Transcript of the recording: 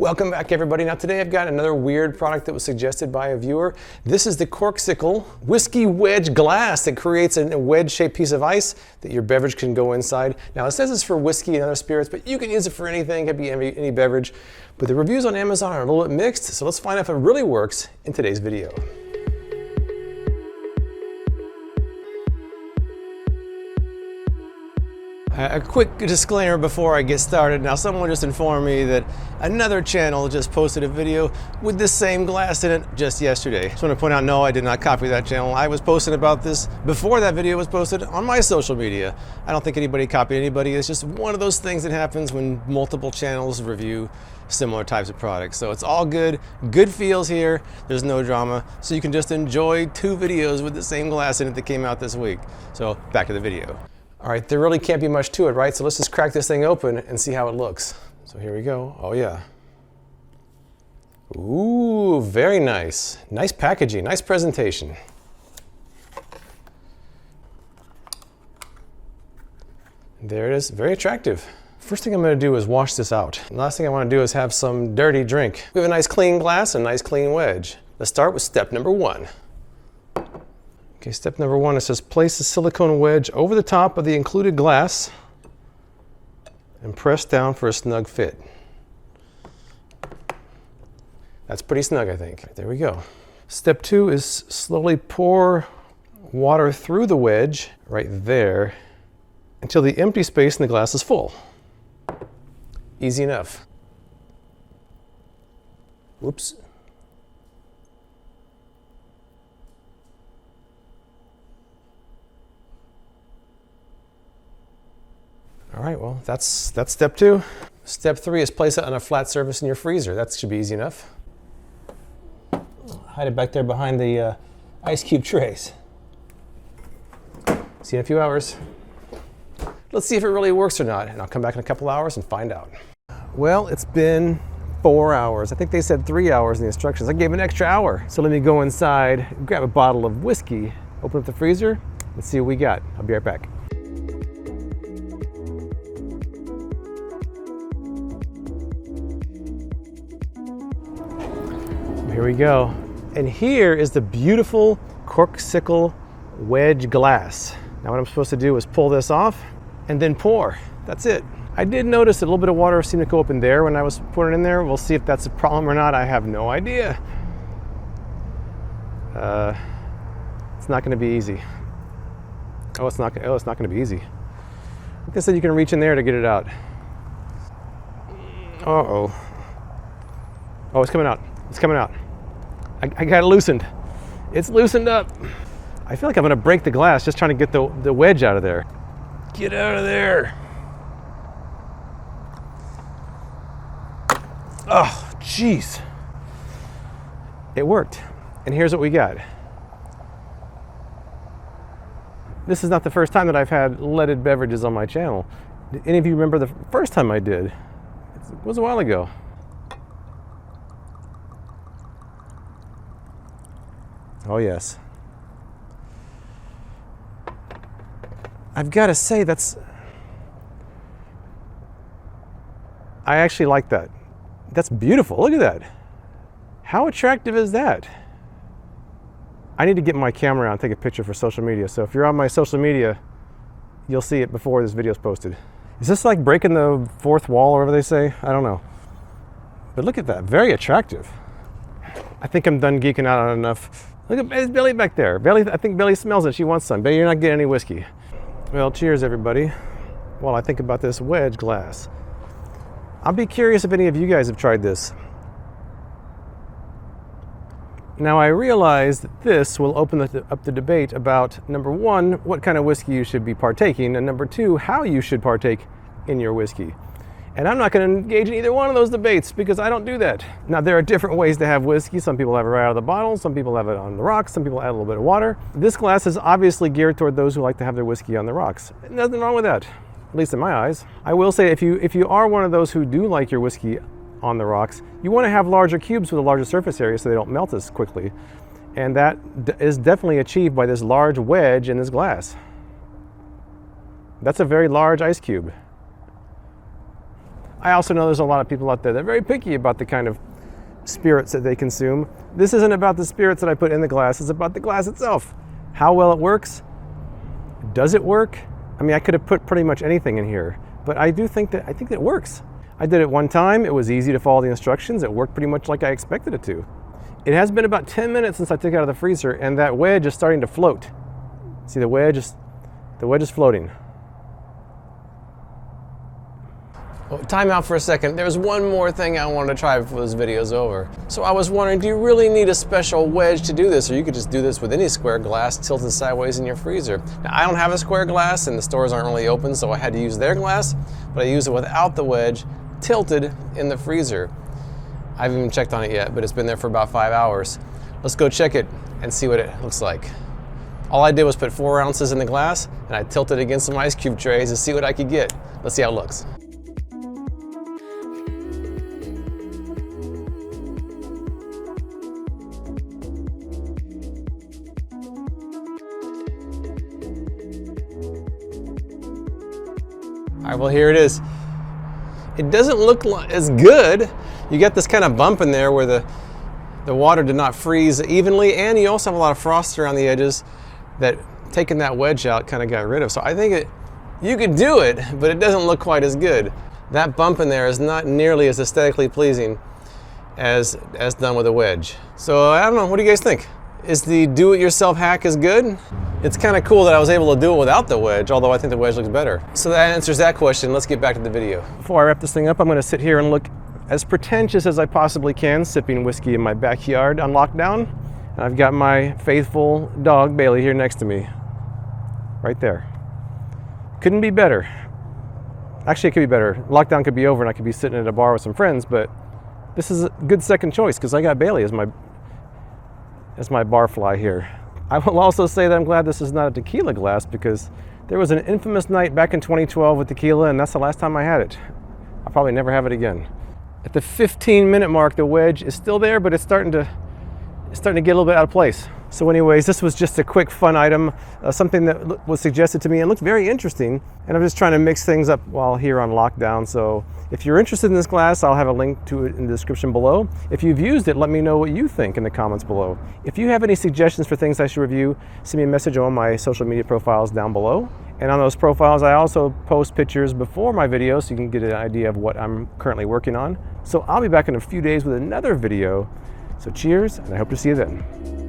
Welcome back, everybody. Now today I've got another weird product that was suggested by a viewer. This is the Corkcicle Whiskey Wedge glass that creates a wedge-shaped piece of ice that your beverage can go inside. Now it says it's for whiskey and other spirits, but you can use it for anything. It could be any beverage. But the reviews on Amazon are a little bit mixed, so let's find out if it really works in today's video. A quick disclaimer before I get started. Now, someone just informed me that another channel just posted a video with this same glass in it just yesterday. Just want to point out, no, I did not copy that channel. I was posting about this before that video was posted on my social media. I don't think anybody copied anybody. It's just one of those things that happens when multiple channels review similar types of products. So it's all good. Good feels here. There's no drama. So you can just enjoy two videos with the same glass in it that came out this week. So back to the video. All right, there really can't be much to it, right? So let's just crack this thing open and see how it looks. So here we go. Oh yeah. Ooh, very nice. Nice packaging, nice presentation. There it is, very attractive. First thing I'm gonna do is wash this out. The last thing I wanna do is have some dirty drink. We have a nice clean glass and a nice clean wedge. Let's start with step number one. Okay, step number one, it says place the silicone wedge over the top of the included glass and press down for a snug fit. That's pretty snug, I think. There we go. Step two is slowly pour water through the wedge right there until the empty space in the glass is full. Easy enough. Whoops. All right, well, that's step two. Step three is place it on a flat surface in your freezer. That should be easy enough. Hide it back there behind the ice cube trays. See you in a few hours. Let's see if it really works or not, and I'll come back in a couple hours and find out. Well, it's been 4 hours. I think they said 3 hours in the instructions. I gave an extra hour. So let me go inside, grab a bottle of whiskey, open up the freezer, and see what we got. I'll be right back. Here we go. And here is the beautiful Corkcicle Wedge glass. Now what I'm supposed to do is pull this off and then pour. That's it. I did notice a little bit of water seemed to go up in there when I was pouring it in there. We'll see if that's a problem or not. I have no idea. It's not gonna be easy. Oh, it's not gonna be easy. Like I said, you can reach in there to get it out. Uh-oh. Oh, it's coming out. It's coming out. I got it loosened. It's loosened up. I feel like I'm gonna break the glass just trying to get the wedge out of there. Get out of there. Oh, jeez. It worked. And here's what we got. This is not the first time that I've had leaded beverages on my channel. Did any of you remember the first time I did? It was a while ago. Oh yes. I've got to say I actually like that. That's beautiful. Look at that. How attractive is that? I need to get my camera out and take a picture for social media. So if you're on my social media, you'll see it before this video is posted. Is this like breaking the fourth wall or whatever they say? I don't know. But look at that. Very attractive. I think I'm done geeking out on enough. Look at Billy back there. Billy, I think Billy smells it. She wants some. Billy, you're not getting any whiskey. Well, cheers, everybody. While I think about this wedge glass. I'll be curious if any of you guys have tried this. Now, I realize that this will open up the debate about, number one, what kind of whiskey you should be partaking, and number two, how you should partake in your whiskey. And I'm not going to engage in either one of those debates because I don't do that. Now, there are different ways to have whiskey. Some people have it right out of the bottle. Some people have it on the rocks. Some people add a little bit of water. This glass is obviously geared toward those who like to have their whiskey on the rocks. Nothing wrong with that, at least in my eyes. I will say if you are one of those who do like your whiskey on the rocks, you want to have larger cubes with a larger surface area so they don't melt as quickly. And that is definitely achieved by this large wedge in this glass. That's a very large ice cube. I also know there's a lot of people out there that are very picky about the kind of spirits that they consume. This isn't about the spirits that I put in the glass, it's about the glass itself. How well it works. Does it work? I mean, I could have put pretty much anything in here, but I think that it works. I did it one time, it was easy to follow the instructions, it worked pretty much like I expected it to. It has been about 10 minutes since I took it out of the freezer, and that wedge is starting to float. See, the wedge is floating. Well, time out for a second. There's one more thing I wanted to try before this video's over. So I was wondering, do you really need a special wedge to do this, or you could just do this with any square glass tilted sideways in your freezer? Now, I don't have a square glass, and the stores aren't really open, so I had to use their glass, but I used it without the wedge, tilted in the freezer. I haven't even checked on it yet, but it's been there for about 5 hours. Let's go check it and see what it looks like. All I did was put 4 ounces in the glass, and I tilted it against some ice cube trays to see what I could get. Let's see how it looks. All right, well, here it is. It doesn't look as good. You get this kind of bump in there where the water did not freeze evenly, and you also have a lot of frost around the edges that taking that wedge out kind of got rid of. So I think you could do it, but it doesn't look quite as good. That bump in there is not nearly as aesthetically pleasing as done with a wedge. So I don't know, what do you guys think? Is the do-it-yourself hack as good? It's kind of cool that I was able to do it without the wedge, although I think the wedge looks better. So that answers that question. Let's get back to the video. Before I wrap this thing up, I'm going to sit here and look as pretentious as I possibly can, sipping whiskey in my backyard on lockdown. And I've got my faithful dog, Bailey, here next to me. Right there. Couldn't be better. Actually, it could be better. Lockdown could be over and I could be sitting at a bar with some friends, but this is a good second choice because I got Bailey as my barfly here. I will also say that I'm glad this is not a tequila glass because there was an infamous night back in 2012 with tequila, and that's the last time I had it. I'll probably never have it again. At the 15-minute mark, the wedge is still there, but it's starting to get a little bit out of place. So anyways, this was just a quick fun item, something that was suggested to me and looked very interesting, and I'm just trying to mix things up while here on lockdown. So if you're interested in this glass, I'll have a link to it in the description below. If you've used it, let me know what you think in the comments below. If you have any suggestions for things I should review, send me a message on my social media profiles down below. And on those profiles, I also post pictures before my videos so you can get an idea of what I'm currently working on. So I'll be back in a few days with another video. So cheers, and I hope to see you then.